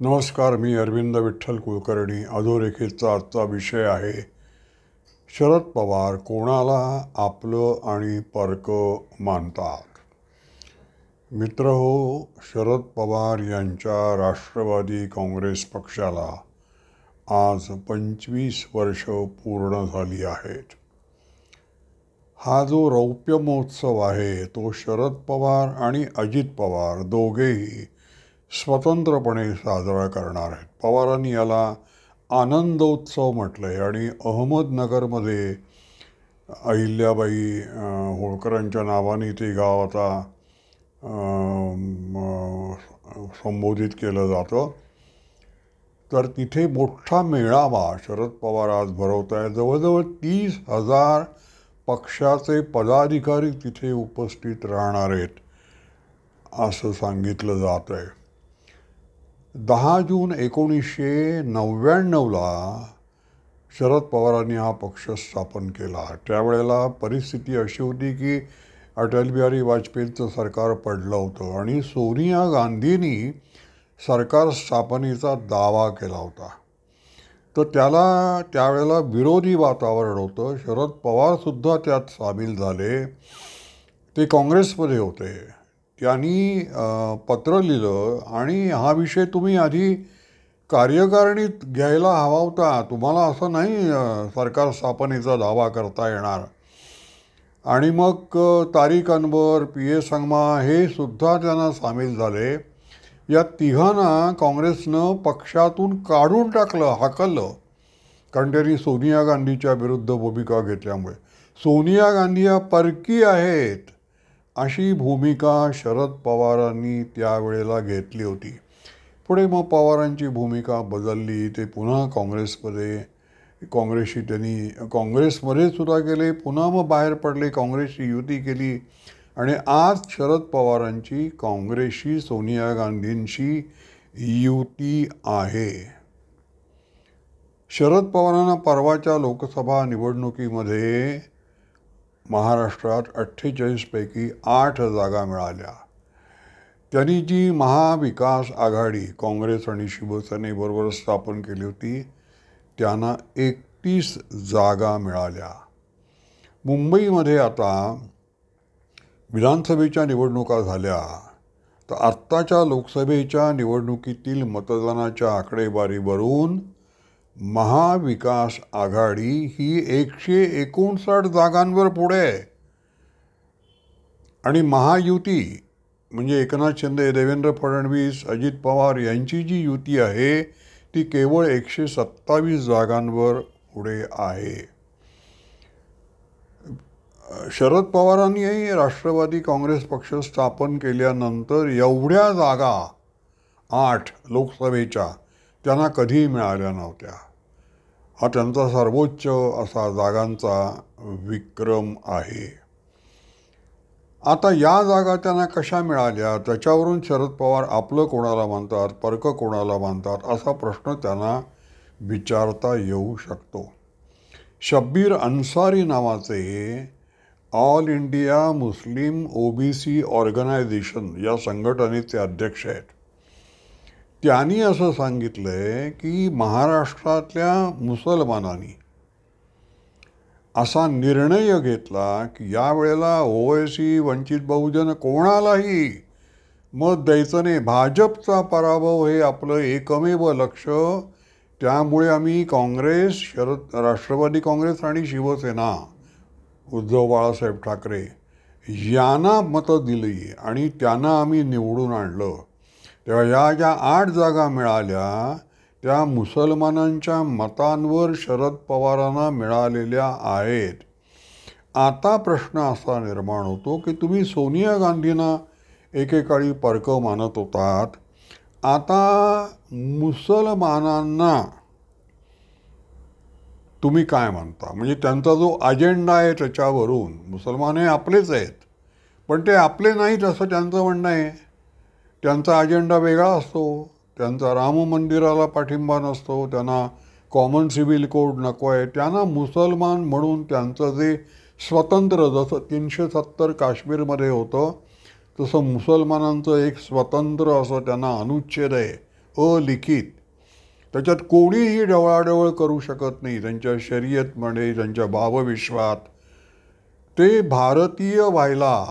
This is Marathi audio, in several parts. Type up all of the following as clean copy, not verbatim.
नमस्कार, मी अरविंद विठ्ठल कुलकर्णी. अधोरेखितचा आजचा विषय आहे शरद पवार कोणाला आपलं आणि परकं मानतात. मित्र हो, शरद पवार यांच्या राष्ट्रवादी काँग्रेस पक्षाला आज 25 वर्ष पूर्ण झाली आहेत. हा जो रौप्य महोत्सव आहे तो शरद पवार आणि अजित पवार दोघेही स्वतंत्रपणे साजरा करणार आहेत. पवारांनी याला आनंदोत्सव म्हटलं आहे आणि अहमदनगरमध्ये अहिल्याबाई होळकरांच्या नावाने ते गाव आता संबोधित केलं जातं. तर तिथे मोठा मेळावा शरद पवार आज भरवत आहे. जवळजवळ 30,000 पक्षाचे पदाधिकारी तिथे उपस्थित राहणार आहेत असं सांगितलं जात आहे. 10 जून 1999ला शरद पवारांनी हा पक्ष स्थापन केला. त्यावेळेला परिस्थिती अशी होती की अटल बिहारी वाजपेयींचं सरकार पडलं होतं आणि सोनिया गांधींनी सरकार स्थापनेचा दावा केला होता. तर त्याला त्यावेळेला विरोधी वातावरण होतं. शरद पवारसुद्धा त्यात सामील झाले. ते काँग्रेसमध्ये होते. त्यांनी पत्र लिहिलं आणि हा विषय तुम्ही आधी कार्यकारिणीत घ्यायला हवा होता. तुम्हाला असं नाही सरकार स्थापनेचा दावा करता येणार. आणि मग तारिक अनवर, पी.ए. संगमा हे सुद्धा त्यांना सामील झाले. या तिघांना काँग्रेसनं पक्षातून काढून टाकलं, हाकललं. कारण त्यांनी सोनिया गांधीच्या विरुद्ध भूमिका घेतल्यामुळे. सोनिया गांधी या परकी आहेत अशी भूमिका शरद पवारांनी त्यावेळेला घेतली होती. पुढे मग पवारांची भूमिका बदलली. ते पुन्हा काँग्रेसशी त्यांनी काँग्रेसमध्ये सुद्धा गेले. पुन्हा मग बाहेर पडले, काँग्रेसशी युती केली आणि आज शरद पवारांची काँग्रेसशी सोनिया गांधींशी युती आहे. शरद पवारांना परवाच्या लोकसभा निवडणुकीमध्ये महाराष्ट्रात 48 पैकी 8 जागा मिळाल्या. त्यांनी जी महाविकास आघाडी काँग्रेस आणि शिवसेनेबरोबर स्थापन केली होती त्यांना 31 जागा मिळाल्या. मुंबईमध्ये आता विधानसभेच्या निवडणुका झाल्या तर आत्ताच्या लोकसभेच्या निवडणुकीतील मतदानाच्या आकडेवारीवरून महाविकास आघाडी ही 159 जागांवर पुढे आहे. आणि महायुती म्हणजे एकनाथ शिंदे, देवेंद्र फडणवीस, अजित पवार यांची जी युती आहे ती केवळ 127 जागांवर पुढे आहे. शरद पवारांनी राष्ट्रवादी काँग्रेस पक्ष स्थापन केल्यानंतर एवढ्या जागा 8 लोकसभेच्या त्यांना कधीही मिळाल्या नव्हत्या. हा त्यांचा सर्वोच्च असा जागांचा विक्रम आहे. आता या जागा त्यांना कशा मिळाल्या त्याच्यावरून शरद पवार आपलं कोणाला मानतात, परकं कोणाला मानतात असा प्रश्न त्यांना विचारता येऊ शकतो. शब्बीर अन्सारी नावाचे all India Muslim OBC organisation या संघटनेचे अध्यक्ष आहेत. त्यांनी असं सांगितलं आहे की महाराष्ट्रातल्या मुसलमानांनी असा निर्णय घेतला की यावेळेला ओवैसी, वंचित बहुजन कोणालाही मत द्यायचं नाही. भाजपचा पराभव हे आपलं एकमेव लक्ष. त्यामुळे आम्ही काँग्रेस, राष्ट्रवादी काँग्रेस आणि शिवसेना उद्धव बाळासाहेब ठाकरे यांना मतं दिली आणि त्यांना आम्ही निवडून आणलं. तेव्हा या ज्या 8 जागा मिळाल्या त्या मुसलमानांच्या मतांवर शरद पवारांना मिळालेल्या आहेत. आता प्रश्न असा निर्माण होतो की तुम्ही सोनिया गांधींना एकेकाळी परकं मानत होतात. आता मुसलमानांना तुम्ही काय मानता? म्हणजे त्यांचा जो अजेंडा आहे त्याच्यावरून मुसलमान हे आपलेच आहेत पण ते आपले नाहीत असं त्यांचं म्हणणं आहे. त्यांचा अजेंडा वेगळा असतो. त्यांचा राम मंदिराला पाठिंबा नसतो. त्यांना कॉमन सिव्हिल कोड नको आहे. त्यांना मुसलमान म्हणून त्यांचं जे स्वतंत्र, जसं 370 काश्मीरमध्ये होतं तसं मुसलमानांचं एक स्वतंत्र असं त्यांना अनुच्छेद आहे अलिखित. त्याच्यात कोणीही ढवळाढवळ करू शकत नाही. त्यांच्या शर्यतमध्ये, त्यांच्या भावविश्वात ते भारतीय व्हायला,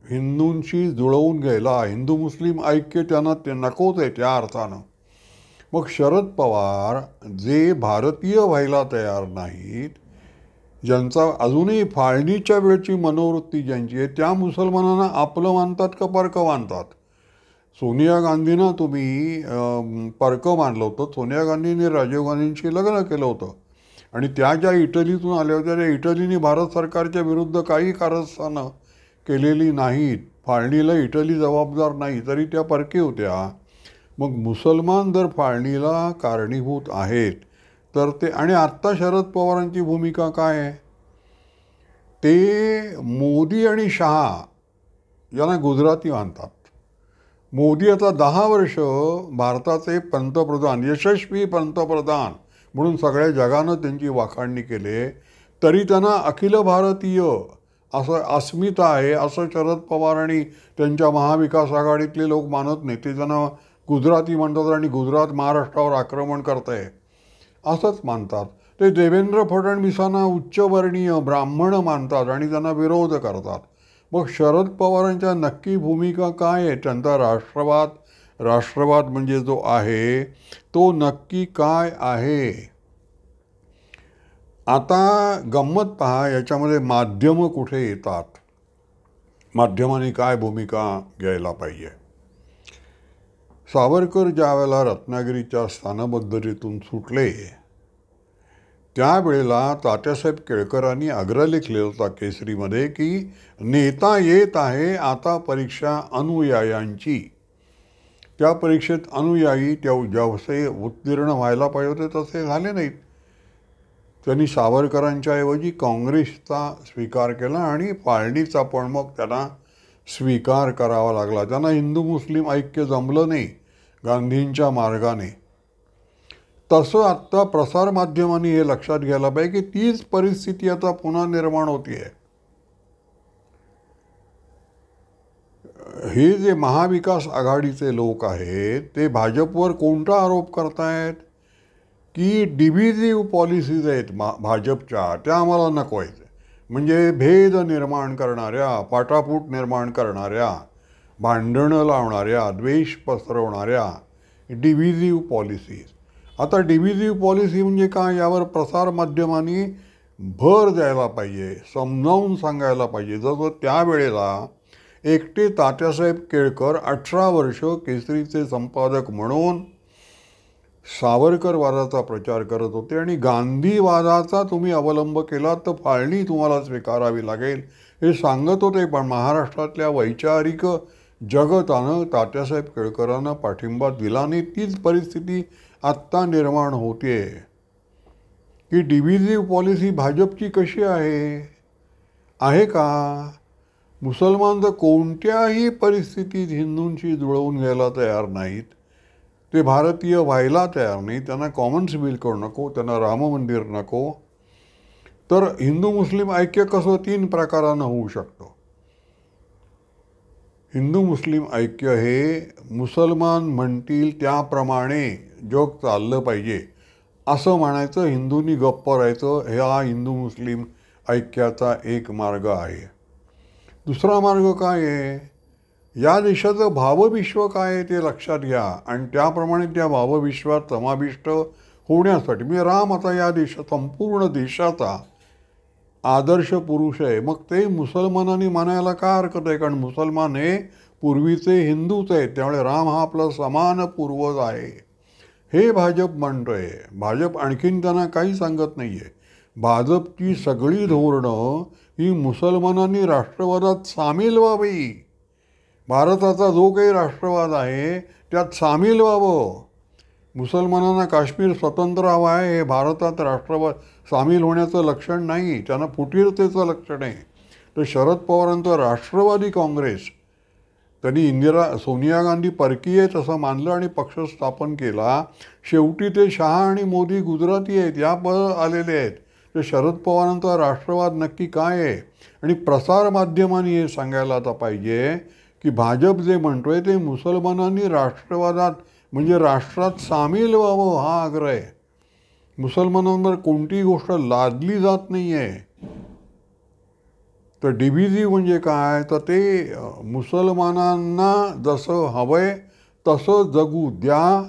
हिंदूंशी जुळवून घ्यायला, हिंदू मुस्लिम ऐक्य त्यांना ते नकोच आहे त्या अर्थानं. मग शरद पवार जे भारतीय व्हायला तयार नाहीत, ज्यांचा अजूनही फाळणीच्या वेळची मनोवृत्ती ज्यांची आहे, त्या मुसलमानांना आपलं मानतात का परकं मानतात? सोनिया गांधींना तुम्ही परकं मानलं होतं. सोनिया गांधींनी राजीव गांधींशी लग्न केलं होतं आणि त्या ज्या इटलीतून आल्या होत्या त्या इटलीने भारत सरकारच्या विरुद्ध काही कारस्थानं केलेली नाहीत. फाळणीला इटली जबाबदार नाही, तरी त्या परकी होत्या. मग मुसलमान जर फाळणीला कारणीभूत आहेत तर ते, आणि आत्ता शरद पवारांची भूमिका काय आहे? ते मोदी आणि शहा यांना गुजराती मानतात. मोदी आता 10 वर्ष भारताचे पंतप्रधान, यशस्वी पंतप्रधान म्हणून सगळ्या जगानं त्यांची वाखाणणी केली, तरी त्यांना अखिल भारतीय असं अस्मिता आहे असं शरद पवार आणि त्यांच्या महाविकास आघाडीतले लोक मानत नाही. ते त्यांना गुजराती म्हणतात आणि गुजरात महाराष्ट्रावर आक्रमण करत आहे असंच मानतात. ते देवेंद्र फडणवीसांना उच्चवर्णीय ब्राह्मण मानतात आणि त्यांना विरोध करतात. मग शरद पवारांच्या नक्की भूमिका काय आहे? त्यांचा राष्ट्रवाद म्हणजे जो आहे तो नक्की काय आहे? आता गंमत पहा, याच्यामध्ये माध्यमं कुठे येतात, माध्यमांनी काय भूमिका घ्यायला पाहिजे. सावरकर ज्या वेळेला रत्नागिरीच्या स्थानबद्धतेतून सुटले त्यावेळेला तात्यासाहेब केळकरांनी अग्रलेख लिहिला होता केसरीमध्ये की नेता येत आहे आता परीक्षा अनुयायांची. त्या परीक्षेत अनुयायी जसे उत्तीर्ण व्हायला पाहिजे होते तसे झाले नाहीत. त्यांनी सावरकरांच्या ऐवजी काँग्रेसचा स्वीकार केला आणि फाळणीचा पण मग त्यांना स्वीकार करावा लागला. त्यांना हिंदू मुस्लिम ऐक्य जमलं नाही गांधींच्या मार्गाने. तसं आत्ता प्रसारमाध्यमांनी हे लक्षात घ्यायला पाहिजे की तीच परिस्थिती आता पुन्हा निर्माण होतीये. हे जे महाविकास आघाडीचे लोक आहेत ते भाजपवर कोणता आरोप करतायत की डिव्हिजिव्ह पॉलिसीज आहेत भाजपच्या, त्या आम्हाला नको आहेत. म्हणजे भेद निर्माण करणाऱ्या, फाटाफूट निर्माण करणाऱ्या, भांडणं लावणाऱ्या, द्वेष पसरवणाऱ्या डिव्हिजिव्ह पॉलिसीज. आता डिव्हिजिव्ह पॉलिसी म्हणजे काय, यावर प्रसारमाध्यमांनी भर द्यायला पाहिजे, समजावून सांगायला पाहिजे. जसं त्यावेळेला एकटे तात्यासाहेब केळकर 18 वर्ष केसरीचे संपादक म्हणून सावरकरवादाचा प्रचार करत होते आणि गांधीवादाचा तुम्ही अवलंब केला तर फाळणी तुम्हाला स्वीकारावी लागेल हे सांगत होते. पण महाराष्ट्रातल्या वैचारिक जगतानं तात्यासाहेब केळकरांना पाठिंबा दिला नाही. तीच परिस्थिती आत्ता निर्माण होते की डिव्हिजिव्ह पॉलिसी भाजपची कशी आहे का? मुसलमान तर कोणत्याही परिस्थितीत हिंदूंशी जुळवून घ्यायला तयार नाहीत. ते भारतीय व्हायला तयार नाही. त्यांना कॉमन सिव्हिल कोड नको, त्यांना राम मंदिर नको. तर हिंदू मुस्लिम ऐक्य कसं 3 प्रकारानं होऊ शकतं. हिंदू मुस्लिम ऐक्य हे मुसलमान म्हणतील त्याप्रमाणे जग चाललं पाहिजे असं म्हणायचं, हिंदूंनी गप्प राहायचं. हा हिंदू मुस्लिम ऐक्याचा एक मार्ग आहे. दुसरा मार्ग काय आहे, या देशाचं भावविश्व काय आहे ते लक्षात घ्या आणि त्याप्रमाणे त्या भावविश्वात समाविष्ट होण्यासाठी, मी राम आता या संपूर्ण देशाचा आदर्श पुरुष आहे, मग ते मुसलमानांनी मानायला काय हरकत आहे? कारण मुसलमान हे पूर्वीचे हिंदूच आहेत, त्यामुळे राम हा आपला समान पूर्वज आहे हे भाजप म्हणतोय. भाजप आणखीन त्यांना काही सांगत नाही आहे. भाजपची सगळी धोरणं ही मुसलमानांनी राष्ट्रवादात सामील व्हावी. भारताचा जो काही राष्ट्रवाद आहे त्यात सामील व्हावं. मुसलमानांना काश्मीर स्वतंत्र हवं आहे हे भारतात राष्ट्रवाद सामील होण्याचं लक्षण नाही, त्यांना फुटीरतेचं लक्षण आहे. तर शरद पवारांचं राष्ट्रवादी काँग्रेस, त्यांनी सोनिया गांधी परकीय आहेत असं मानलं आणि पक्ष स्थापन केला. शेवटी ते शहा आणि मोदी गुजराती आहेत, या आलेले आहेत. तर शरद पवारांचा राष्ट्रवाद नक्की काय आहे? आणि प्रसारमाध्यमांनी हे सांगायला आता पाहिजे की भाजप जे म्हणतोय ते मुसलमानांनी राष्ट्रवादात म्हणजे राष्ट्रात सामील व्हावं हा आग्रह आहे. मुसलमानांवर कोणतीही गोष्ट लादली जात नाही आहे. तर डिव्हिजिव्ह म्हणजे काय, तर ते मुसलमानांना जसं हवंय तसं जगू द्या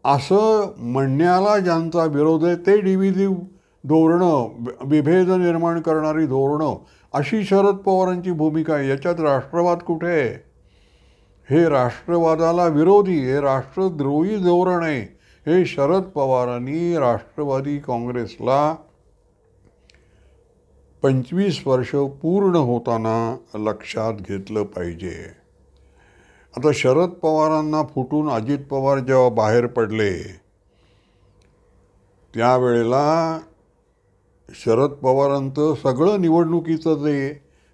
असं म्हणण्याला ज्यांचा विरोध आहे ते डिव्हिजिव्ह धोरणं, विभेद निर्माण करणारी धोरणं, अशी शरद पवारांची भूमिका आहे. याच्यात राष्ट्रवाद कुठे आहे? हे राष्ट्रवादाला विरोधी, हे राष्ट्रद्रोही धोरण आहे. हे शरद पवारांनी राष्ट्रवादी काँग्रेसला 25 वर्ष पूर्ण होताना लक्षात घेतलं पाहिजे. आता शरद पवारांना फुटून अजित पवार जेव्हा बाहेर पडले त्यावेळेला शरद पवारांचं सगळं निवडणुकीचं जे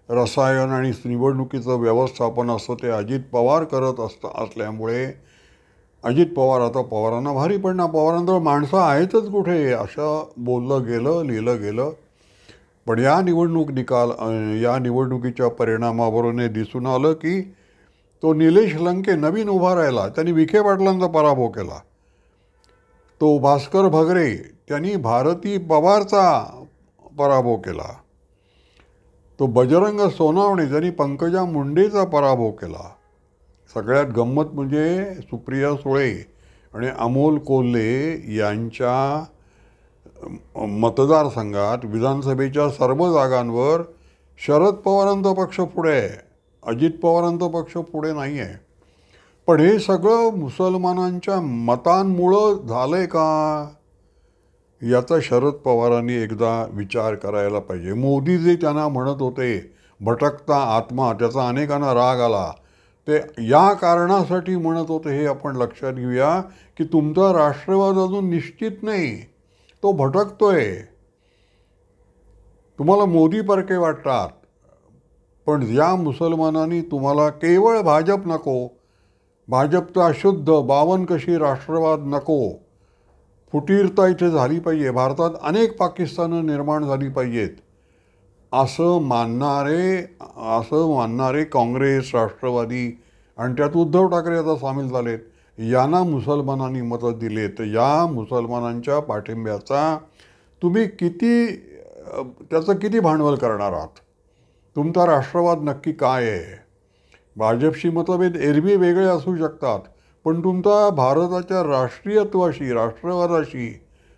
रसायन आणि निवडणुकीचं व्यवस्थापन असतं ते अजित पवार करत असल्यामुळे अजित पवार आता पवारांना भारी पडणार. पवारांजवळ माणसं आहेतच कुठे असं बोललं गेलं, लिहिलं गेलं. पण या निवडणुकीच्या परिणामावरून हे दिसून आलं की तो निलेश लंके नवीन उभा राहिला, त्यांनी विखे पाटलांचा पराभव केला. तो भास्कर भगरे त्यांनी भारती पवारचा पराभव केला. तो बजरंग सोनावणे त्यांनी पंकजा मुंडेचा पराभव केला. सगळ्यात गंमत म्हणजे सुप्रिया सुळे आणि अमोल कोल्हे यांच्या मतदारसंघात विधानसभेच्या सर्व जागांवर शरद पवारांचा पक्ष पुढे आहे, अजित पवारांचा पक्ष पुढे नाही आहे. पण हे सगळं मुसलमानांच्या मतांमुळं झालं आहे का, याचा शरद पवारांनी एकदा विचार करायला पाहिजे. मोदी जे त्यांना म्हणत होते भटकता आत्मा, त्याचा अनेकांना राग आला. ते या कारणासाठी म्हणत होते हे आपण लक्षात घेऊया की तुमचा राष्ट्रवाद अजून निश्चित नाही, तो भटकतोय. तुम्हाला मोदी परके वाटतात, पण या मुसलमानांनी तुम्हाला केवळ भाजप नको, भाजपचा अशुद्ध बावनकशी राष्ट्रवाद नको, फुटीरता इथे झाली पाहिजे, भारतात अनेक पाकिस्तानं निर्माण झाली पाहिजेत असं मानणारे काँग्रेस, राष्ट्रवादी आणि त्यात उद्धव ठाकरे आता सामील झालेत, यांना मुसलमानांनी मतं दिले. तर या मुसलमानांच्या पाठिंब्याचा तुम्ही त्याचं किती भांडवल करणार आहात? तुमचा राष्ट्रवाद नक्की काय आहे? भाजपशी मतभेद एरवी वेगळे असू शकतात, पण तुमचा भारताच्या राष्ट्रीयत्वाशी, राष्ट्रवादाशी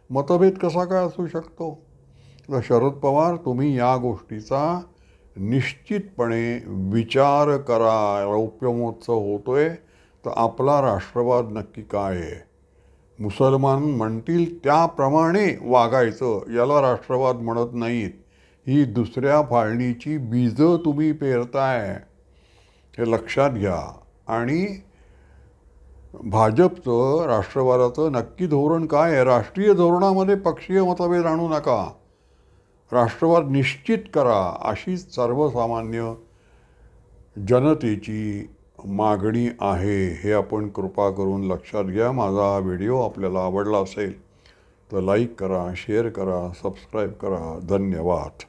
मतभेद कसा काय असू शकतो? तर शरद पवार, तुम्ही या गोष्टीचा निश्चितपणे विचार करा. रौप्य महोत्सव होतोय तर आपला राष्ट्रवाद नक्की काय आहे? मुसलमान म्हणतील त्याप्रमाणे वागायचं, याला राष्ट्रवाद म्हणत नाहीत. ही दुसऱ्या फाळणीची बीजं तुम्ही पेरताय, हे लक्षात घ्या. आणि भाजपचं, राष्ट्रवादाचं नक्की धोरण काय आहे? राष्ट्रीय धोरणामध्ये पक्षीय मतभेद आणू नका, राष्ट्रवाद निश्चित करा, अशीच सर्वसामान्य जनतेची मागणी आहे. हे आपण कृपा करून लक्षात घ्या. माझा हा व्हिडिओ आपल्याला आवडला असेल तर लाईक करा, शेअर करा, सबस्क्राईब करा. धन्यवाद.